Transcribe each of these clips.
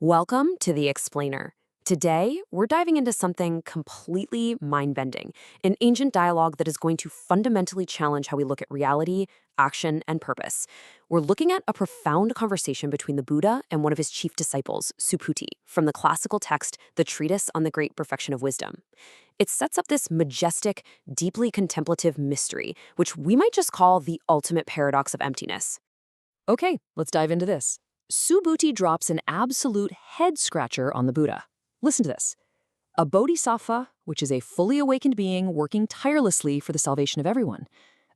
Welcome to The Explainer. Today, we're diving into something completely mind-bending, an ancient dialogue that is going to fundamentally challenge how we look at reality, action, and purpose. We're looking at a profound conversation between the Buddha and one of his chief disciples, Subhuti, from the classical text, The Treatise on the Great Perfection of Wisdom. It sets up this majestic, deeply contemplative mystery, which we might just call the ultimate paradox of emptiness. Okay, let's dive into this. Subhuti drops an absolute head-scratcher on the Buddha. Listen to this. A bodhisattva, which is a fully awakened being working tirelessly for the salvation of everyone,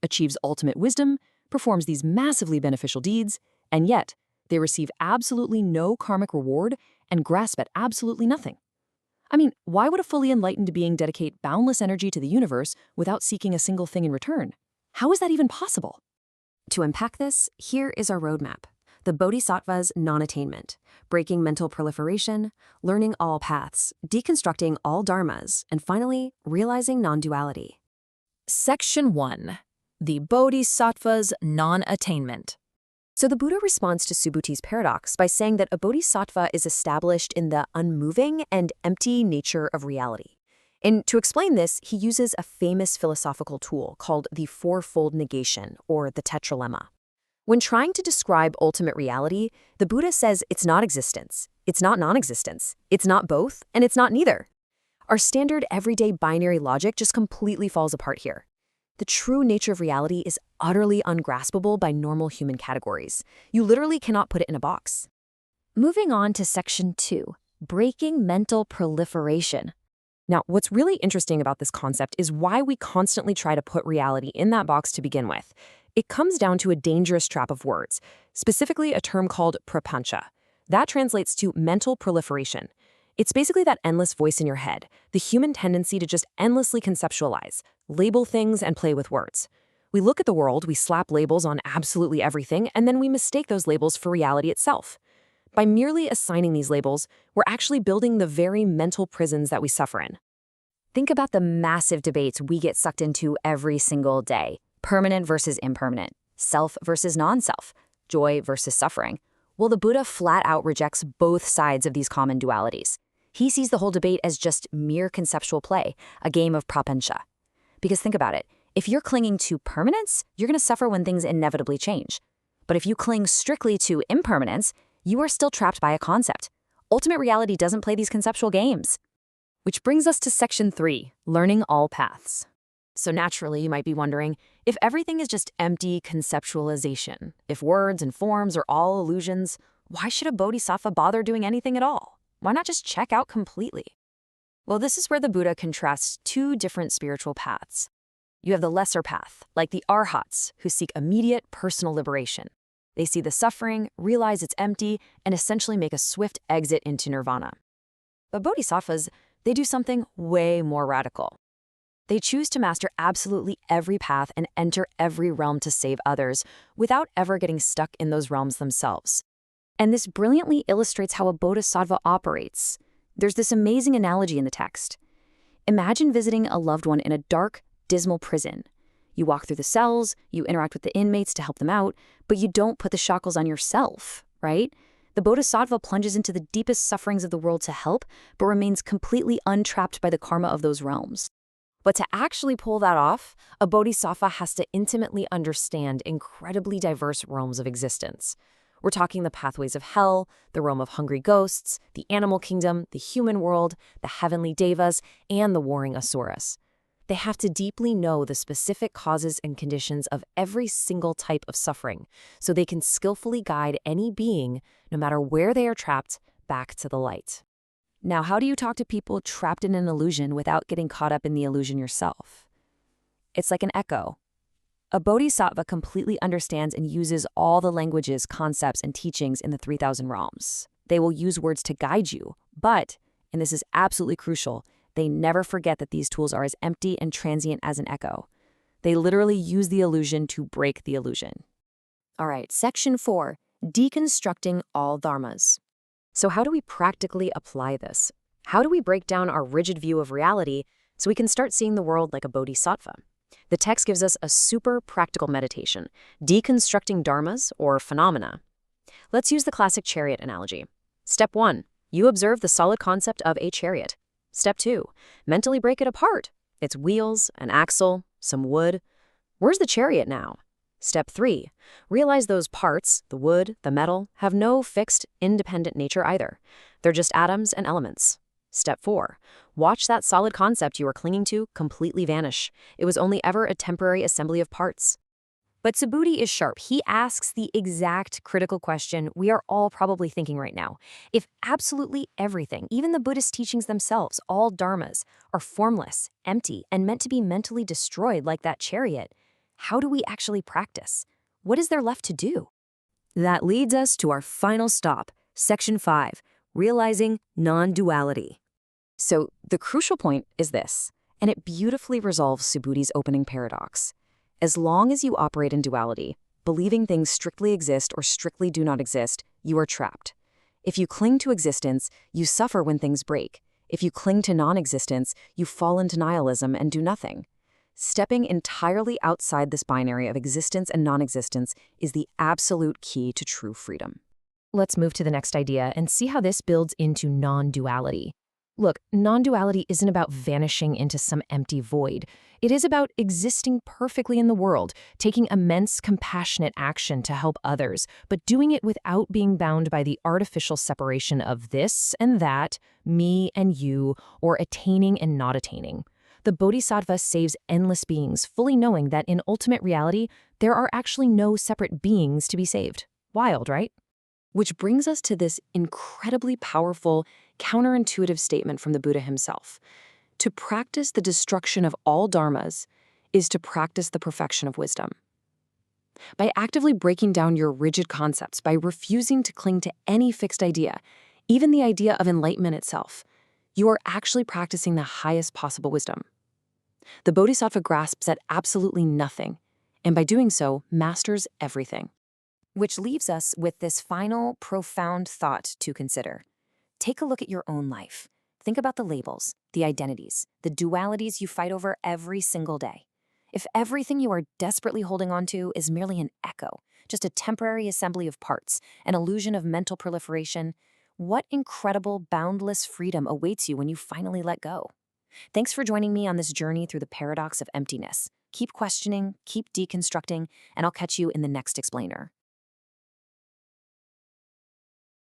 achieves ultimate wisdom, performs these massively beneficial deeds, and yet they receive absolutely no karmic reward and grasp at absolutely nothing. I mean, why would a fully enlightened being dedicate boundless energy to the universe without seeking a single thing in return? How is that even possible? To unpack this, here is our roadmap. The Bodhisattva's non-attainment, breaking mental proliferation, learning all paths, deconstructing all dharmas, and finally, realizing non-duality. Section 1. The Bodhisattva's non-attainment. So the Buddha responds to Subhuti's paradox by saying that a bodhisattva is established in the unmoving and empty nature of reality. And to explain this, he uses a famous philosophical tool called the fourfold negation, or the tetralemma. When trying to describe ultimate reality, the Buddha says it's not existence, it's not non-existence, it's not both, and it's not neither. Our standard everyday binary logic just completely falls apart here. The true nature of reality is utterly ungraspable by normal human categories. You literally cannot put it in a box. Moving on to Section 2, breaking mental proliferation. Now, what's really interesting about this concept is why we constantly try to put reality in that box to begin with. It comes down to a dangerous trap of words, specifically a term called prapancha. That translates to mental proliferation. It's basically that endless voice in your head, the human tendency to just endlessly conceptualize, label things, and play with words. We look at the world, we slap labels on absolutely everything, and then we mistake those labels for reality itself. By merely assigning these labels, we're actually building the very mental prisons that we suffer in. Think about the massive debates we get sucked into every single day. Permanent versus impermanent, self versus non-self, joy versus suffering. Well, the Buddha flat out rejects both sides of these common dualities. He sees the whole debate as just mere conceptual play, a game of prapancha. Because think about it, if you're clinging to permanence, you're going to suffer when things inevitably change. But if you cling strictly to impermanence, you are still trapped by a concept. Ultimate reality doesn't play these conceptual games. Which brings us to Section 3, learning all paths. So naturally, you might be wondering, if everything is just empty conceptualization, if words and forms are all illusions, why should a bodhisattva bother doing anything at all? Why not just check out completely? Well, this is where the Buddha contrasts two different spiritual paths. You have the lesser path, like the arhats, who seek immediate personal liberation. They see the suffering, realize it's empty, and essentially make a swift exit into nirvana. But bodhisattvas, they do something way more radical. They choose to master absolutely every path and enter every realm to save others without ever getting stuck in those realms themselves. And this brilliantly illustrates how a bodhisattva operates. There's this amazing analogy in the text. Imagine visiting a loved one in a dark, dismal prison. You walk through the cells, you interact with the inmates to help them out, but you don't put the shackles on yourself, right? The bodhisattva plunges into the deepest sufferings of the world to help, but remains completely untrapped by the karma of those realms. But to actually pull that off, a bodhisattva has to intimately understand incredibly diverse realms of existence. We're talking the pathways of hell, the realm of hungry ghosts, the animal kingdom, the human world, the heavenly devas, and the warring asuras. They have to deeply know the specific causes and conditions of every single type of suffering, so they can skillfully guide any being, no matter where they are trapped, back to the light. Now, how do you talk to people trapped in an illusion without getting caught up in the illusion yourself? It's like an echo. A bodhisattva completely understands and uses all the languages, concepts, and teachings in the 3,000 realms. They will use words to guide you, but, and this is absolutely crucial, they never forget that these tools are as empty and transient as an echo. They literally use the illusion to break the illusion. All right, Section 4, deconstructing all dharmas. So how do we practically apply this? How do we break down our rigid view of reality so we can start seeing the world like a bodhisattva? The text gives us a super practical meditation, deconstructing dharmas or phenomena. Let's use the classic chariot analogy. Step 1, You observe the solid concept of a chariot. Step 2. Mentally break it apart. Its wheels, an axle, some wood. Where's the chariot now? Step 3. Realize those parts, the wood, the metal, have no fixed, independent nature either. They're just atoms and elements. Step 4. Watch that solid concept you were clinging to completely vanish. It was only ever a temporary assembly of parts. But Subhuti is sharp. He asks the exact critical question we are all probably thinking right now. If absolutely everything, even the Buddhist teachings themselves, all dharmas, are formless, empty, and meant to be mentally destroyed like that chariot, how do we actually practice? What is there left to do? That leads us to our final stop, Section 5, realizing non-duality. So the crucial point is this, and it beautifully resolves Subhuti's opening paradox. As long as you operate in duality, believing things strictly exist or strictly do not exist, you are trapped. If you cling to existence, you suffer when things break. If you cling to non-existence, you fall into nihilism and do nothing. Stepping entirely outside this binary of existence and non-existence is the absolute key to true freedom. Let's move to the next idea and see how this builds into non-duality. Look, non-duality isn't about vanishing into some empty void. It is about existing perfectly in the world, taking immense compassionate action to help others, but doing it without being bound by the artificial separation of this and that, me and you, or attaining and not attaining. The Bodhisattva saves endless beings, fully knowing that in ultimate reality, there are actually no separate beings to be saved. Wild, right? Which brings us to this incredibly powerful, counterintuitive statement from the Buddha himself. To practice the destruction of all dharmas is to practice the perfection of wisdom. By actively breaking down your rigid concepts, by refusing to cling to any fixed idea, even the idea of enlightenment itself, you are actually practicing the highest possible wisdom. The Bodhisattva grasps at absolutely nothing, and by doing so, masters everything. Which leaves us with this final, profound thought to consider. Take a look at your own life. Think about the labels, the identities, the dualities you fight over every single day. If everything you are desperately holding on to is merely an echo, just a temporary assembly of parts, an illusion of mental proliferation, what incredible, boundless freedom awaits you when you finally let go? Thanks for joining me on this journey through the paradox of emptiness. Keep questioning, keep deconstructing, and I'll catch you in the next explainer.